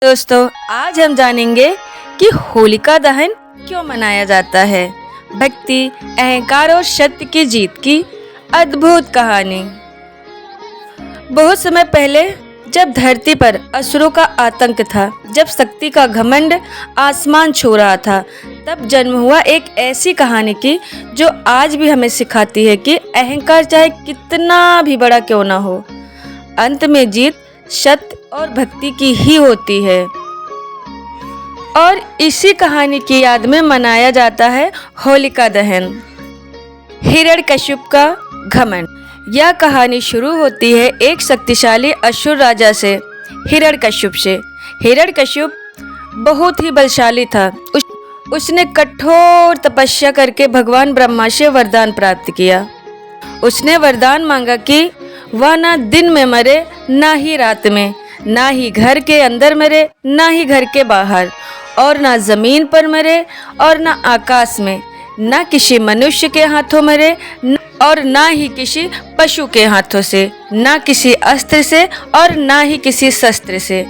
दोस्तों, आज हम जानेंगे कि होलिका दहन क्यों मनाया जाता है। भक्ति, अहंकार और सत्य की जीत की अद्भुत कहानी। बहुत समय पहले जब धरती पर असुरों का आतंक था, जब शक्ति का घमंड आसमान छू रहा था, तब जन्म हुआ एक ऐसी कहानी की जो आज भी हमें सिखाती है कि अहंकार चाहे कितना भी बड़ा क्यों ना हो, अंत में जीत सत्य और भक्ति की ही होती है। और इसी कहानी की याद में मनाया जाता है होलिका दहन। हिरण्यकश्यप का घमंड। यह कहानी शुरू होती है एक शक्तिशाली असुर राजा से, हिरण्यकश्यप से। हिरण्यकश्यप बहुत ही बलशाली था। उसने कठोर तपस्या करके भगवान ब्रह्मा से वरदान प्राप्त किया। उसने वरदान मांगा कि वह ना दिन में मरे, ना ही रात में, ना ही घर के अंदर मरे, ना ही घर के बाहर, और ना जमीन पर मरे और ना आकाश में, ना किसी मनुष्य के हाथों मरे और ना ही किसी पशु के हाथों से, ना किसी अस्त्र से और ना ही किसी शस्त्र से।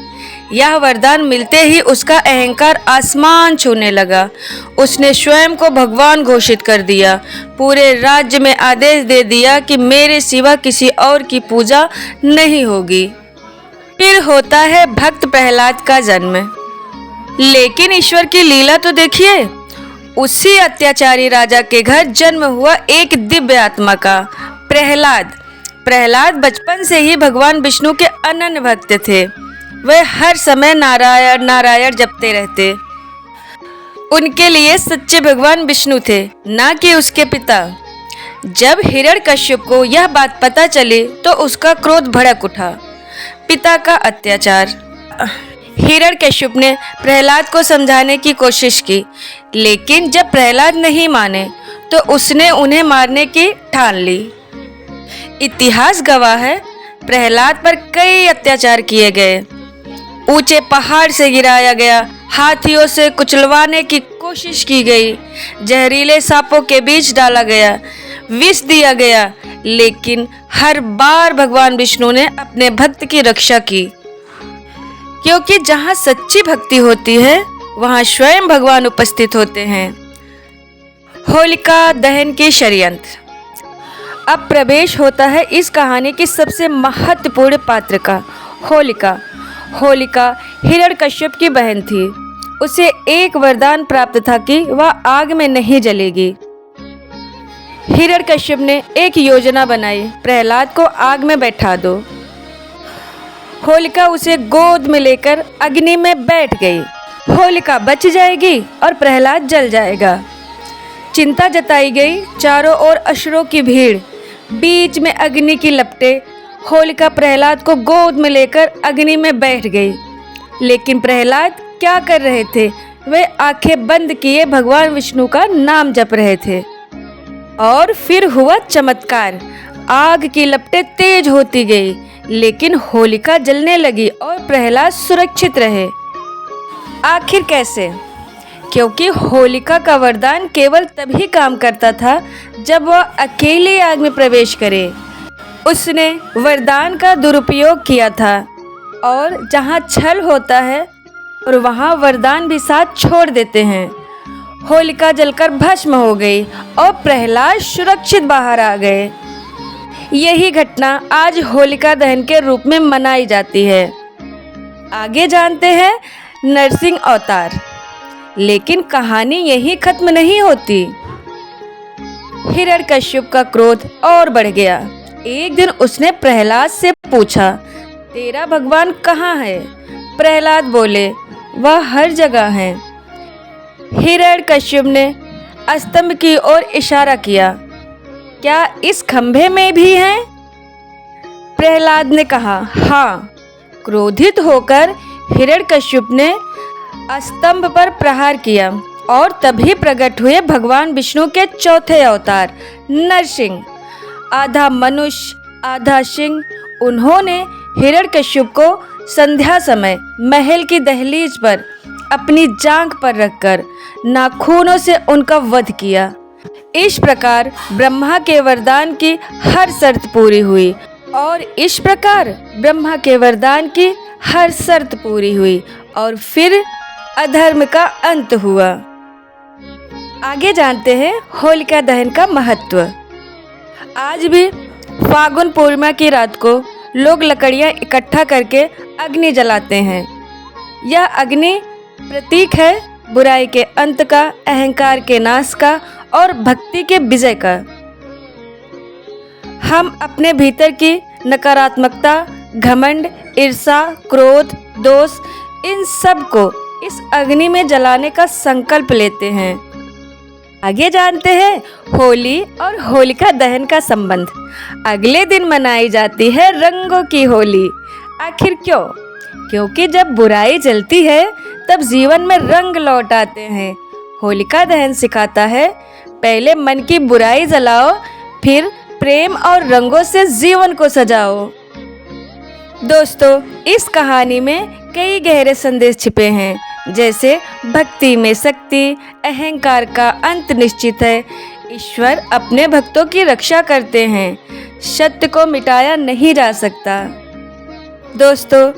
यह वरदान मिलते ही उसका अहंकार आसमान छूने लगा। उसने स्वयं को भगवान घोषित कर दिया। पूरे राज्य में आदेश दे दिया कि मेरे सिवा किसी और की पूजा नहीं होगी। फिर होता है भक्त प्रहलाद का जन्म। लेकिन ईश्वर की लीला तो देखिए, उसी अत्याचारी राजा के घर जन्म हुआ एक दिव्य आत्मा का, प्रहलाद। प्रहलाद बचपन से ही भगवान विष्णु के अनन्य भक्त थे। वे हर समय नारायण नारायण जपते रहते। उनके लिए सच्चे भगवान विष्णु थे, ना कि उसके पिता। जब हिरण्यकश्यप को यह बात पता चली तो उसका क्रोध भड़क उठा। पिता का अत्याचार। हिरण्यकश्यप ने प्रहलाद को समझाने की कोशिश की, लेकिन जब प्रहलाद नहीं माने तो उसने उन्हें मारने की ठान ली। इतिहास गवाह है, प्रहलाद पर कई अत्याचार किए गए। ऊंचे पहाड़ से गिराया गया, हाथियों से कुचलवाने की कोशिश की गई, जहरीले सांपों के बीच डाला गया, विष दिया गया, लेकिन हर बार भगवान विष्णु ने अपने भक्त की रक्षा की। क्योंकि जहाँ सच्ची भक्ति होती है वहाँ स्वयं भगवान उपस्थित होते हैं। होलिका दहन के षड्यंत्र। अब प्रवेश होता है इस कहानी की सबसे महत्वपूर्ण पात्र का, होलिका। होलिका हिरण्यकश्यप की बहन थी। उसे एक वरदान प्राप्त था कि वह आग में नहीं जलेगी। हिरण्यकश्यप ने एक योजना बनाई, प्रहलाद को आग में बैठा दो। होलिका उसे गोद में लेकर अग्नि में बैठ गई। होलिका बच जाएगी और प्रहलाद जल जाएगा। चिंता जताई गई। चारों ओर असुरों की भीड़, बीच में अग्नि की लपटें। होलिका प्रहलाद को गोद में लेकर अग्नि में बैठ गई। लेकिन प्रहलाद क्या कर रहे थे? वे आंखें बंद किए भगवान विष्णु का नाम जप रहे थे। और फिर हुआ चमत्कार। आग की लपटें तेज होती गई, लेकिन होलिका जलने लगी और प्रहलाद सुरक्षित रहे। आखिर कैसे? क्योंकि होलिका का वरदान केवल तभी काम करता था जब वह अकेले आग में प्रवेश करे। उसने वरदान का दुरुपयोग किया था, और जहाँ छल होता है और वहाँ वरदान भी साथ छोड़ देते हैं। होलिका जलकर भस्म हो गई और प्रहलाद सुरक्षित बाहर आ गए। यही घटना आज होलिका दहन के रूप में मनाई जाती है। आगे जानते हैं नरसिंह अवतार। लेकिन कहानी यही खत्म नहीं होती। हिरण्यकश्यप का क्रोध और बढ़ गया। एक दिन उसने प्रहलाद से पूछा, तेरा भगवान कहाँ है? प्रहलाद बोले, वह हर जगह है। हिरण्यकश्यप ने स्तंभ की ओर इशारा किया, क्या इस खंभे में भी हैं? प्रहलाद ने कहा, हाँ। क्रोधित होकर हिरण्यकश्यप ने स्तंभ पर प्रहार किया और तभी प्रकट हुए भगवान विष्णु के चौथे अवतार नरसिंह। आधा मनुष्य आधा सिंह। उन्होंने हिरण्यकश्यप को संध्या समय महल की दहलीज पर अपनी जांघ पर रखकर नाखूनों से उनका वध किया। इस प्रकार ब्रह्मा के वरदान की हर शर्त पूरी हुई और इस प्रकार ब्रह्मा के वरदान की हर शर्त पूरी हुई और फिर अधर्म का अंत हुआ। आगे जानते हैं होलिका दहन का महत्व। आज भी फागुन पूर्णिमा की रात को लोग लकड़ियां इकट्ठा करके अग्नि जलाते हैं। यह अग्नि प्रतीक है बुराई के अंत का, अहंकार के नाश का और भक्ति के विजय का। हम अपने भीतर की नकारात्मकता, घमंड, ईर्ष्या, क्रोध, दोष, इन सब को इस अग्नि में जलाने का संकल्प लेते हैं। आगे जानते हैं होली और होलिका दहन का संबंध। अगले दिन मनाई जाती है रंगों की होली। आखिर क्यों? क्योंकि जब बुराई जलती है तब जीवन में रंग लौट आते हैं। होलिका दहन सिखाता है पहले मन की बुराई जलाओ, फिर प्रेम और रंगों से जीवन को सजाओ। दोस्तों, इस कहानी में कई गहरे संदेश छिपे हैं, जैसे भक्ति में शक्ति, अहंकार का अंत निश्चित है, ईश्वर अपने भक्तों की रक्षा करते हैं, सत्य को मिटाया नहीं जा सकता। दोस्तों,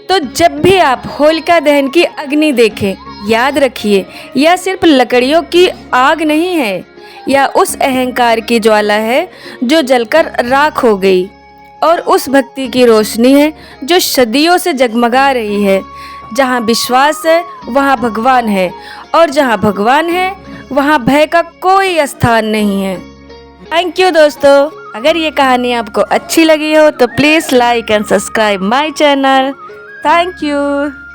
तो जब भी आप होलिका दहन की अग्नि देखें, याद रखिए यह सिर्फ लकड़ियों की आग नहीं है, यह उस अहंकार की ज्वाला है जो जलकर राख हो गई, और उस भक्ति की रोशनी है जो सदियों से जगमगा रही है। जहाँ विश्वास है वहाँ भगवान है, और जहाँ भगवान है वहाँ भय का कोई स्थान नहीं है। थैंक यू दोस्तों। अगर ये कहानी आपको अच्छी लगी हो तो please like and subscribe my channel. Thank you.